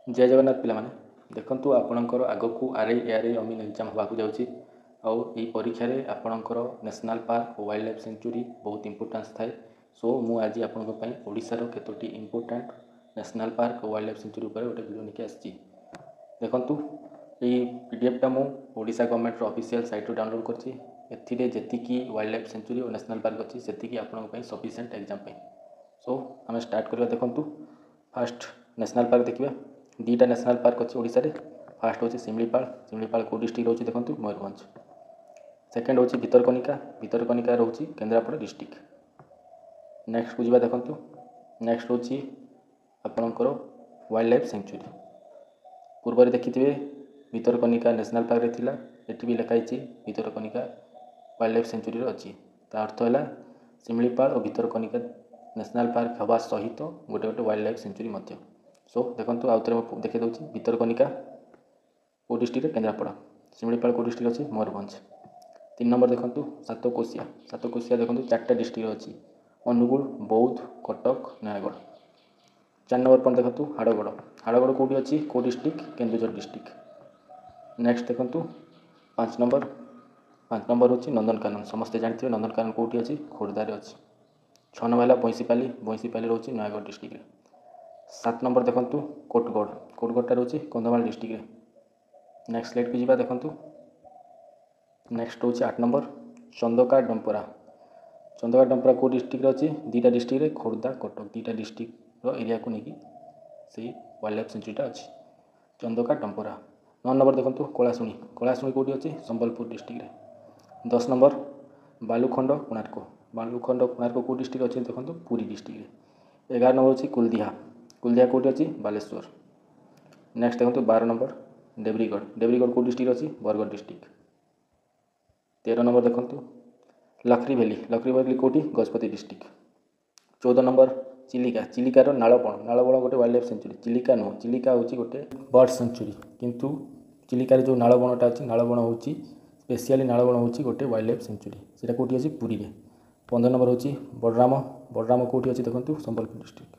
जय जगन्नाथ पिलामाने देखंतु आपणकर आगकू आरआई अमीन एग्जाम होबाकू जाउची आउ एई परीक्षा रे आपणकर नेशनल पार्क और वाइल्ड लाइफ सेंचुरी बहुत इंपोर्टेंस थाए। सो मु आज आपणक पई ओडिसा रो केतोटी इंपोर्टेंट नेशनल पार्क और वाइल्ड लाइफ सेंचुरी ऊपर गोटे वीडियो निके आछि। देखंतु एई पीडीएफ टा मु ओडिसा गवर्नमेंट रो ऑफिशियल साइट रो डाउनलोड करछि। एथिरे जेतिकी वाइल्ड लाइफ सेंचुरी और नेशनल पार्क अछि सेतिकी आपणक पई सफिशिएंट एग्जाम पई। सो हमें स्टार्ट करबा। देखंतु फास्ट नेशनल पार्क देखिबा। दीटा नेशनल पार्क अच्छी ओडिशा रे। फास्ट होची शिमलीपाल को डिस्ट्रिक्ट रोची देखंतु मयूरभंज। सेकंड होची भितरकनिका रोची केंद्रापड़ा डिस्ट्रिक्ट। नेक्स्ट को जिबा देखंतु नेक्स्ट होची आपनकर वाइल्ड लाइफ सेंचुरी। पूर्व देखिथिबे भितरकनिका नेशनल पार्क रे थिला, एठी भी लिखा हिची भितरकनिका वाइल्ड लाइफ सेंचुरी रे अछि। ता अर्थ हैला शिमलीपाल और भितरकनिका नेशनल पार्क हवा सहित गोटे गोटे वाइल्ड लाइफ सेंचुरी मध्य। सो देखंतु आउथरे देखै दउची भितरकनिका को डिस्ट्रिक्ट केंद्रापड़ा, शिमलीपाल को डिस्ट्रिक्ट अछि मयूरभंज। 3 नंबर देखंतु सातकोशिया देखंतु 4टा डिस्ट्रिक्ट अछि अनुगुल, बौद्ध, कटक, नयागढ़। 4 नंबर पर देखंतु हाड़गढ़ कोठी अछि को डिस्ट्रिक्ट केन्दुझर डिस्ट्रिक्ट। नेक्स्ट देखंतु 5 नंबर होछि नंदनकानन। समस्त जानथिबे नंदनकानन कोठी अछि खोर्धा रे अछि। 6 नंबर हैला बंसीपाली रोछि नयागढ़ डिस्ट्रिक्ट रे। 7 नंबर देखंतु कोटगढ़ रोची कंधमाल डिस्ट्रिक्ट रे। नेक्स्ट स्लाइड को जिबा। देखंतु नेक्स्ट होची 8 नंबर चंदका डंपरा को डिस्ट्रिक्ट रे अछि। दीटा डिस्ट्रिक्ट रे खोर्धा कटक दीटा डिस्ट्रिक्ट रो एरिया को नेकी सेही वाइल्ड लाइफ सेंचुरीटा अछि चंदका डंपरा। 9 नंबर देखंतु कलाशुणी कोठी अछि संबलपुर डिस्ट्रिक्ट रे। 10 नंबर बालुखंड कोणार्क को डिस्ट्रिक्ट अछि देखंतु पुरी डिस्ट्रिक्ट रे। 11 नंबर अछि कुलदिहा कोठी अछि बालेश्वर। नेक्स्ट देखंतु 12 नंबर देवरीगढ़ को डिस्ट्रिक्ट अछि बरगढ़ डिस्ट्रिक्ट। 13 नंबर देखंतु लखरी वैली कोठी गजपति डिस्ट्रिक्ट। 14 नंबर चिलिकार नालबण गोटे वाइल्ड लाइफ सेंचुरी। चिलिका होची गोटे बर्ड सेंचुरी किंतु चिलिकार जो नालबणटा अछि नालबण होची स्पेशली नालबण होची गोटे वाइल्ड लाइफ सेंचुरी। सेटा कोठी अछि पुरी रे। 15 नंबर होची बडराम कोठी अछि देखंतु संबलपुर डिस्ट्रिक्ट।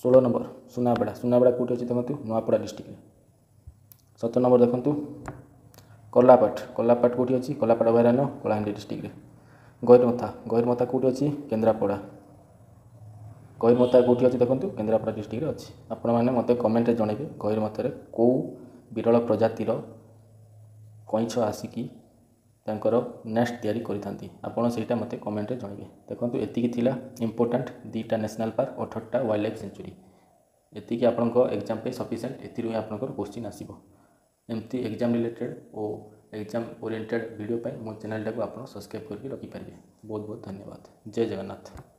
16 नंबर सुनाबेड़ा कोठी अछि देखंतु नुआपड़ा डिस्ट्रिक्ट रे। 17 नंबर देखंतु कलापाट कोठी अछि कलापाट अभयारण्य कलाहांडी डिस्ट्रिक्ट रे। गहिरमथा कोठी अछि केंद्रापड़ा। गहिरमथा कोठी अछि देखंतु केंद्रापड़ा डिस्ट्रिक्ट रे अछि। आपण माने मते कमेंट रे जणेबे गहिरमथा रे को विरल प्रजातिर कइछ आसिकी तांकर नेक्स्ट तयारी करिथांती। आपण सेटा मते कमेंट रे जणेबे। देखंतु एतिकी थिला इंपोर्टेंट दीटा नेशनल पार्क 18टा वाइल्ड लाइफ सेंचुरी। एतिकी आपनको एग्जाम पे सफिशिएंट एतिरु आपनको क्वेश्चन आसीबो। एमती एग्जाम रिलेटेड और एग्जाम ओरिएंटेड वीडियो पाई मो चैनल टाको आप सब्सक्राइब करके रखि पारे। बहुत बहुत धन्यवाद। जय जगन्नाथ।